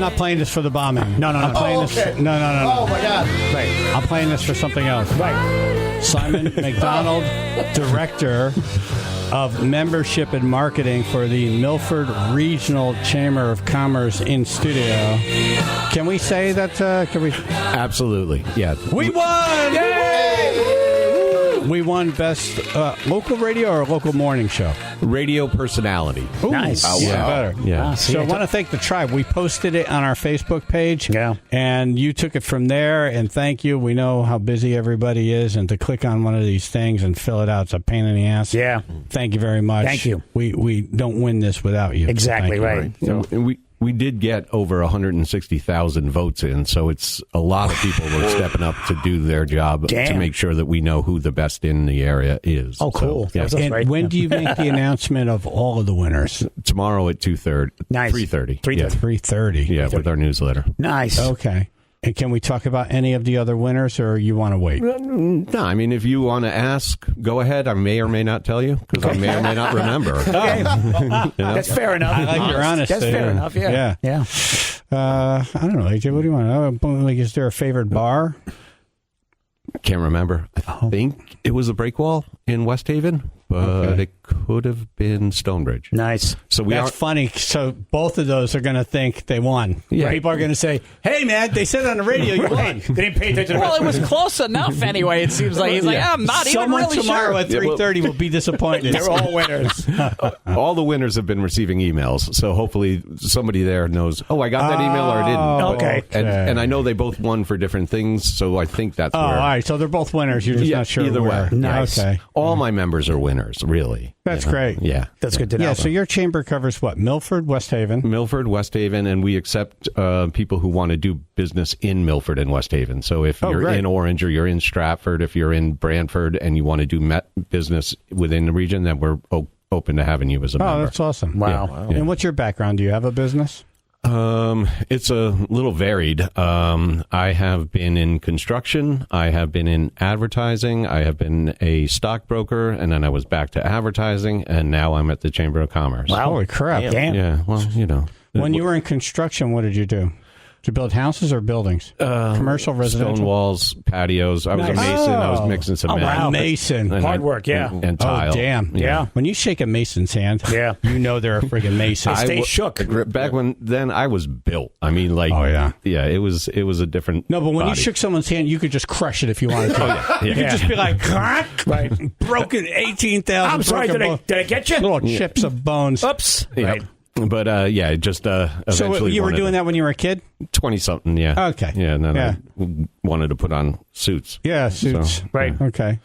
I'm not playing this for the bombing. No. I'm playing this. Okay. No. Oh, my God. Right. I'm playing this for something else. Right. Simon McDonald, Director of Membership and Marketing for the Milford Regional Chamber of Commerce in studio. Can we say that? Can we? Absolutely. Yeah. We won! Yay! We won best local radio or local morning show? Radio personality. Ooh, nice. Yeah, better. Yeah. So I want to thank the tribe. We posted it on our Facebook page. Yeah. And you took it from there, and thank you. We know how busy everybody is, and to click on one of these things and fill it out, it's a pain in the ass. Yeah. Thank you very much. Thank you. We don't win this without you. Exactly, Thank you. right. So, and we did get over 160,000 votes in, so it's a lot of people were stepping up to do their job to make sure that we know who the best in the area is. Oh, cool. So, yeah. And right. when do you make the announcement of all of the winners? Tomorrow at 2:30. Nice. 3:30. 3:30. Yeah. 3:30. Yeah, with our newsletter. Nice. Okay. And can we talk about any of the other winners, or you want to wait? No, I mean, if you want to ask, go ahead. I may or may not tell you, because I may or may not remember. Okay. That's fair enough. I like your honesty. That's fair enough, yeah. Yeah. I don't know, AJ, what do you want to know? Like, is there a favorite bar? I can't remember. I think it was a break wall in West Haven, but it could have been Stonebridge. Nice. So That's funny. So both of those are going to think they won. Yeah. People are going to say, hey, man, they said on the radio you won. They didn't pay attention to Well, it was close enough anyway, it seems like. He's like, I'm not Someone even really tomorrow sure. at 3:30 will be disappointed. They're all winners. All the winners have been receiving emails, so hopefully somebody there knows, oh, I got that email or I didn't. Okay. And I know they both won for different things, so I think that's Oh, where... all right. So they're both winners. You're just not sure either where. way. Nice. Okay. All my members are winners, really. That's great. Yeah. That's good to know. Yeah, so your chamber covers what? Milford, West Haven? Milford, West Haven, and we accept people who want to do business in Milford and West Haven. So if you're great. in Orange or you're in Stratford, if you're in Brantford and you want to do business within the region, then we're open to having you as a member. Oh, that's awesome. Wow. And what's your background? Do you have a business? It's a little varied. I have been in construction. I have been in advertising. I have been a stockbroker, and then I was back to advertising, and now I'm at the Chamber of Commerce. Wow. Holy crap. Damn. Yeah, well, you know. When you were in construction, what did you do? Did you build houses or buildings? Commercial, residential? Stone walls, patios. I was a Nice. mason. I was Oh. mixing cement. Wow. Mason. And Hard work, yeah. And tile. Oh, damn. Yeah. When you shake a mason's hand, Yeah. you know they're a friggin' mason. Stay shook. Back then, I was built. I mean, like, Oh, yeah. it was a different. No, but when you body. shook someone's hand, you could just crush it if you wanted to. yeah. You could just be like, crack, Right. broken 18,000. I'm sorry, broken did I get you? little chips of bones. Oops. Yeah. Right. But just eventually. So you were doing that when you were a kid? 20-something, yeah. Okay. Yeah, and then Yeah. I wanted to put on suits. Yeah, suits. So, Right. Okay.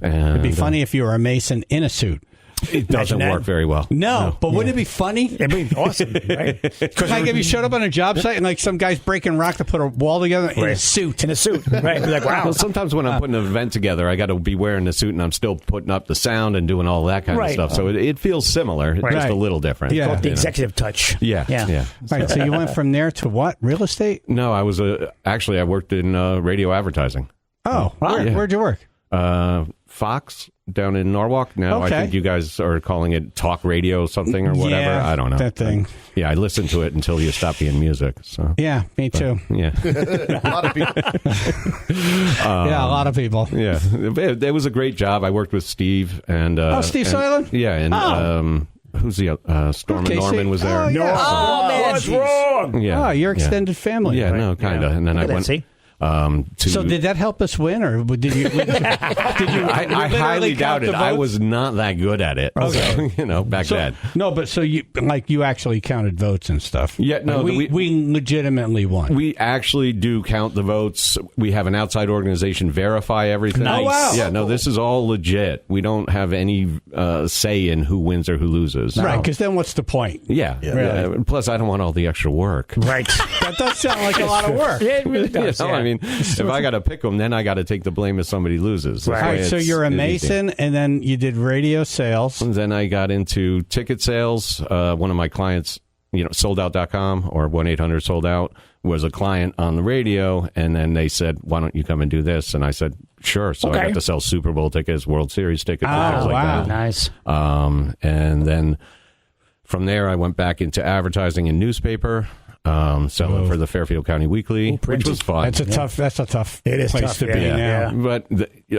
And, It'd be funny if you were a mason in a suit. It doesn't Imagine work that. very well. No, but wouldn't it be funny? It'd be awesome, right? Because like if you showed up on a job site and like some guy's breaking rock to put a wall together in a Right. suit. In a suit. Right. Be like, wow. Well, sometimes when I'm putting an event together, I got to be wearing the suit, and I'm still putting up the sound and doing all that kind Right. of stuff. So it feels similar, just Right. a little different. Yeah. you The know. executive touch. Yeah, Yeah. yeah. Right, so you went from there to what? Real estate? No, I was actually I worked in radio advertising. Oh, wow. Where'd you work? Fox down in Norwalk. Now Okay. I think you guys are calling it talk radio something or whatever. Yeah, I don't know. that thing. Yeah, I listened to it until you stopped being music. So Yeah, me too. yeah, A lot of people. Yeah, a lot of people. yeah. It was a great job. I worked with Steve and Steve and- Soylent? Yeah, and who's the Storm Casey? Norman was there. Oh, yeah. Oh, man. What's wrong? Yeah, Oh, your yeah. extended family. Yeah, no, kind of. And then I Look at went that, see? to. So did that help us win, or did you? I literally highly count doubt the it. I votes? was not that good at it. Okay. So, back then. No, but so you actually counted votes and stuff. Yeah, no, we legitimately won. We actually do count the votes. We have an outside organization verify everything. Nice. Oh, wow. Yeah, no, this is all legit. We don't have any say in who wins or who loses. Right, because then what's the point? Yeah. Really? Plus, I don't want all the extra work. Right. That does sound like a lot of work. Yeah, it really You does. know, yeah. I mean, if I got to pick them, then I got to take the blame if somebody loses. Right. This All way right, so it's you're a easy. mason, and then you did radio sales. And then I got into ticket sales. One of my clients, soldout.com or 1-800-SOLD-OUT was a client on the radio, and then they said, why don't you come and do this? And I said, sure. So I Okay. got to sell Super Bowl tickets, World Series tickets, and things like wow. that. Nice. And then from there, I went back into advertising and newspaper. selling for the Fairfield County Weekly, which was fun. That's a tough It is place tough, to be yeah. now. But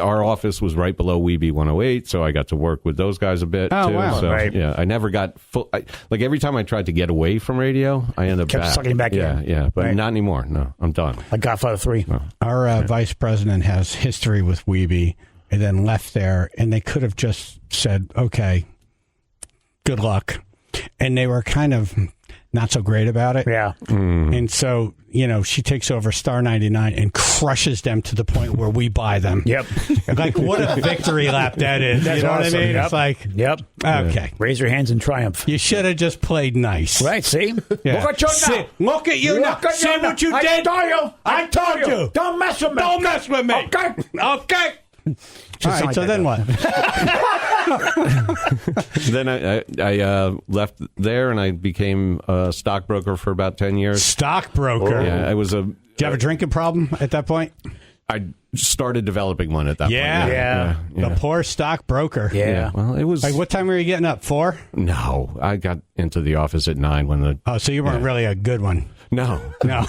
our office was right below Weeby 108, so I got to work with those guys a bit, Oh, too. wow. So, Right. yeah, I never got full... like, every time I tried to get away from radio, I ended up Kept back. sucking back yeah, in. Yeah, but Right. not anymore. No, I'm done. Like Godfather 3. Our vice president has history with Weeby and then left there, and they could have just said, okay, good luck. And they were kind of not so great about it. Yeah. And so, she takes over Star 99 and crushes them to the point where we buy them. Yep. Like, what a victory lap that is. That's you know awesome. what I mean? Yep. It's like, Yep. okay. Raise your hands in triumph. You should have just played nice. Right, see? Yeah. Look at you now. See, look at you now. Look at See you now. what you I did? told you. I told you. Don't mess with me. Don't mess with me. Okay. Okay. All right, like so that, then though. what? Then I left there, and I became a stockbroker for about 10 years. Stockbroker. Yeah, I was Do you have a drinking problem at that point? I started developing one at that Yeah. point. Yeah. The poor stockbroker. Yeah. Well, it was... Like, what time were you getting up? 4? No, I got into the office at 9 when the... Oh, so you weren't really a good one. No. No.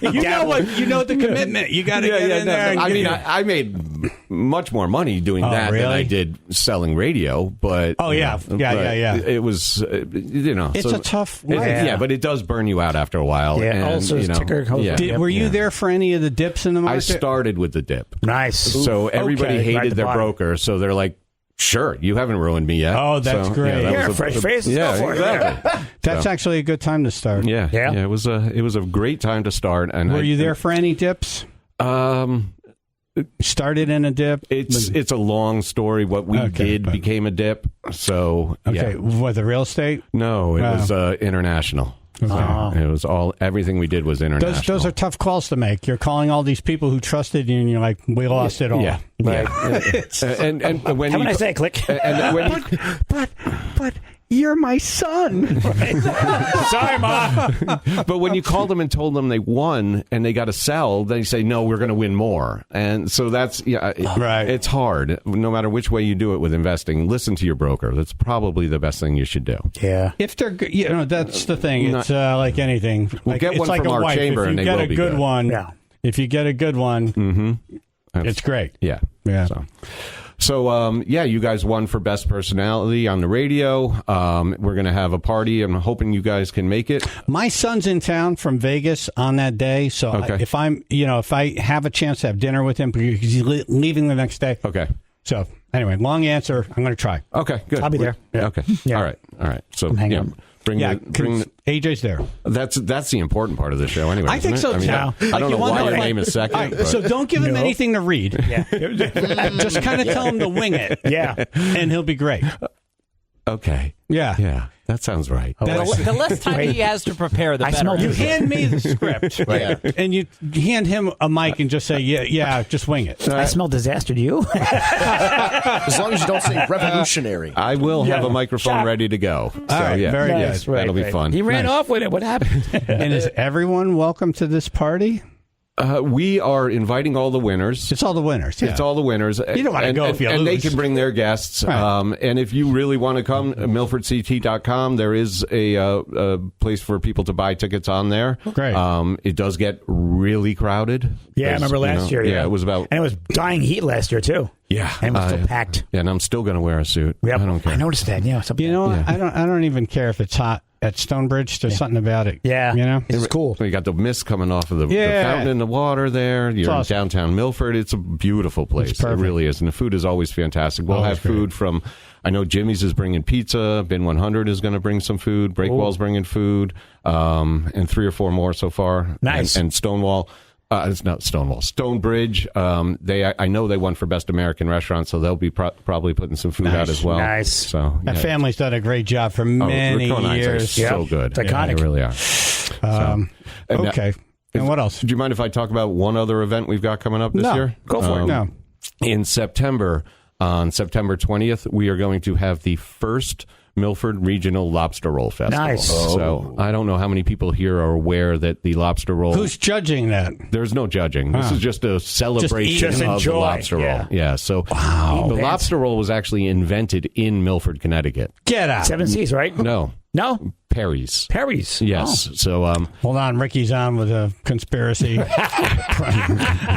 you know the commitment. You got to get in there. And I get mean, your- I made much more money doing that than I really? did selling radio. But Oh, yeah. Yeah. It was, It's a tough life. Yeah, but it does burn you out after a while. Yeah, and, ulcers, ticker, yeah. Were you there for any of the dips in the I market? started with the dip. Nice. So everybody okay. Right hated to their bottom. broker. So they're like, sure, you haven't ruined me yet. Oh, that's So, great. that Here, was fresh faces. Yeah, Go for it. exactly. That's actually a good time to start. Yeah, Yeah. It was a great time to start. And Were you there for any dips? Started in a dip? It's a long story. What we did became a dip. So Okay. yeah. What, the real estate? No, it was international. So it was everything we did was international. Those are tough calls to make. You're calling all these people who trusted you, and you're like, we lost it all. Yeah, yeah. and when How you can I say click? and when you, But you're my son. Sorry, Ma. but when you called them and told them they won and they got to sell, they say no, we're going to win more. And so that's Right. It's hard, no matter which way you do it with investing. Listen to your broker. That's probably the best thing you should do. Yeah. If they're good, that's the thing. It's like anything. We'll get it's one like from a our wife. chamber If you and they get will a be good good. one, Yeah. if you get a good one, it's great. Yeah, Yeah. So, you guys won for best personality on the radio. We're going to have a party. I'm hoping you guys can make it. My son's in town from Vegas on that day, so Okay. if I have a chance to have dinner with him, because he's leaving the next day. Okay. So anyway, long answer. I'm going to try. Okay, good. I'll be there. Yeah. Okay. Yeah. All right. So, hanging out. bring AJ's there. that's the important part of the show anyway. I think isn't so, it? too. I Like, don't you know wanna why know, your like- name is second. All right, but- so don't give him No. anything to read. Yeah. Just kind of tell him to wing it, Yeah. and he'll be great. okay. Yeah. Yeah, that sounds right. The less time he has to prepare, the I better. smell You hand me the script, Right. and you hand him a mic and just say, yeah, just wing it. I smell disaster. Do you? As long as you don't say revolutionary. I will have a microphone ready to go. So, All right, yeah, very good. Nice, right, that'll be right. fun. He ran Nice. off with it. What happened? And is everyone welcome to this party? We are inviting all the winners. It's all the winners. Yeah. It's all the winners. You don't wanna go if you and they lose. can bring their guests. Right. And if you really want to come, MilfordCT.com, there is a place for people to buy tickets on there. Great. It does get really crowded. Yeah, I There's, remember last year. Yeah, it was about. And it was dying heat last year, too. Yeah. And it was still packed. Yeah, and I'm still going to wear a suit. Yep. I don't care. I noticed that. Yeah. You know, Yeah. I don't even care if it's hot at Stonebridge. There's something about it. Yeah. You know? It's cool. So you got the mist coming off of the Yeah. fountain in the water there. You're awesome. in downtown Milford. It's a beautiful place. It's perfect. It really is. And the food is always fantastic. We'll Always have food from, I know Jimmy's is bringing pizza. Bin 100 is going to bring some food. Breakwall's bringing food. And 3 or 4 more so far. Nice. And Stonewall. It's not Stonewall. Stonebridge. I know they won for Best American Restaurant, so they'll be probably putting some food out as well. Nice. So That family's done a great job for many Raccoon Eyes are years. so Yep. good. It's iconic. They really are. And Okay. And what else? Do you mind if I talk about one other event we've got coming up this No. year? Go for it. No. In September, on September 20th, we are going to have the first Milford Regional Lobster Roll Festival. Nice. So I don't know how many people here are aware that the lobster roll. Who's judging that? There's no judging. This is just a celebration Just of the enjoy. lobster Yeah. roll. Yeah. So the lobster roll was actually invented in Milford, Connecticut. Get out. 7 C's, right? No. No? Perry's. Perry's. Yes. So Hold on, Ricky's on with a conspiracy.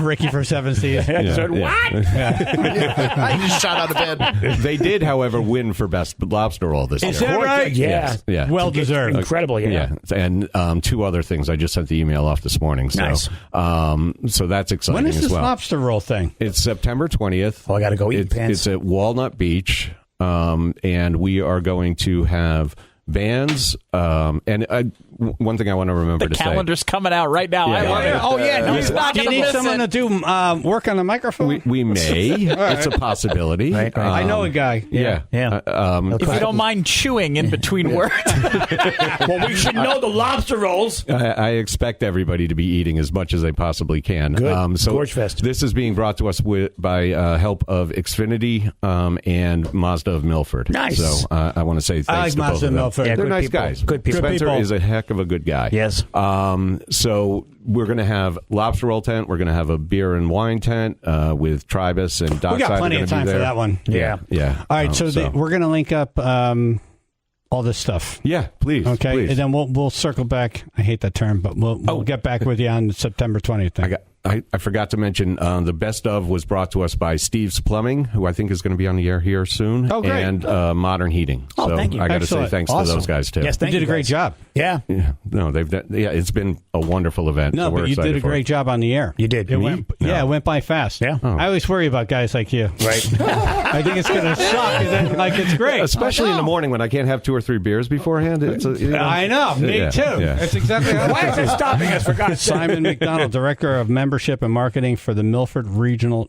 Ricky for 7 Seas. What? I just shot out of bed. they did, however, win for best lobster roll this year. Is that right? Yeah. Yes. Yeah. Well deserved. Incredible, yeah. And 2 other things. I just sent the email off this morning. So, Nice. So that's exciting When is as this well. lobster roll thing? It's September 20th. Oh, I got to go eat It's, pants. it's at Walnut Beach, and we are going to have bands. One thing I want to remember The to calendar's coming out right now. I Yeah. love it. Oh, yeah. No, He's not Do you going to need miss someone to it. do work on the microphone? say we may. It's a possibility. Right. I know a guy. Yeah. Yeah. If you don't mind chewing in between words. Well, we should know the lobster rolls. I expect everybody to be eating as much as they possibly can. Good. So Gorge Fest. this is being brought to us by help of Xfinity and Mazda of Milford. Nice. So I want to say I thanks like to both Mazda of them. Milford. Yeah, They're good nice people. guys. Good people. Spencer Good people. is a heck of a good guy. Yes. So we're going to have lobster roll tent. We're going to have a beer and wine tent with Tribus and Dockside. We got plenty are of gonna time be for there. that one. Yeah. Yeah. All right, so we're going to link up all this stuff. Yeah, please. Okay, please. and then we'll circle back. I hate that term, but we'll get back with you on September 20th. Then. I forgot to mention the best of was brought to us by Steve's Plumbing, who I think is going to be on the air here soon. Oh, great. And Modern Heating. Oh, so thank you. I got to say Excellent. thanks Awesome. to those guys too. Yes, You thank did you a great guys. job. Yeah. Yeah, no, it's been a wonderful event. No, so we're but you did excited a for great it. job on the air. You did. It Me? went, No. yeah, it went by fast. Yeah. Oh. I always worry about guys like you. Right. I think it's going to suck. And then, like it's great, Especially in the morning when I can't have 2 or 3 beers beforehand. It's I know. Me Yeah, too. yeah. That's exactly how Why is it stopping us, for God's sake? Simon McDonald, Director of Membership and Marketing for the Milford Regional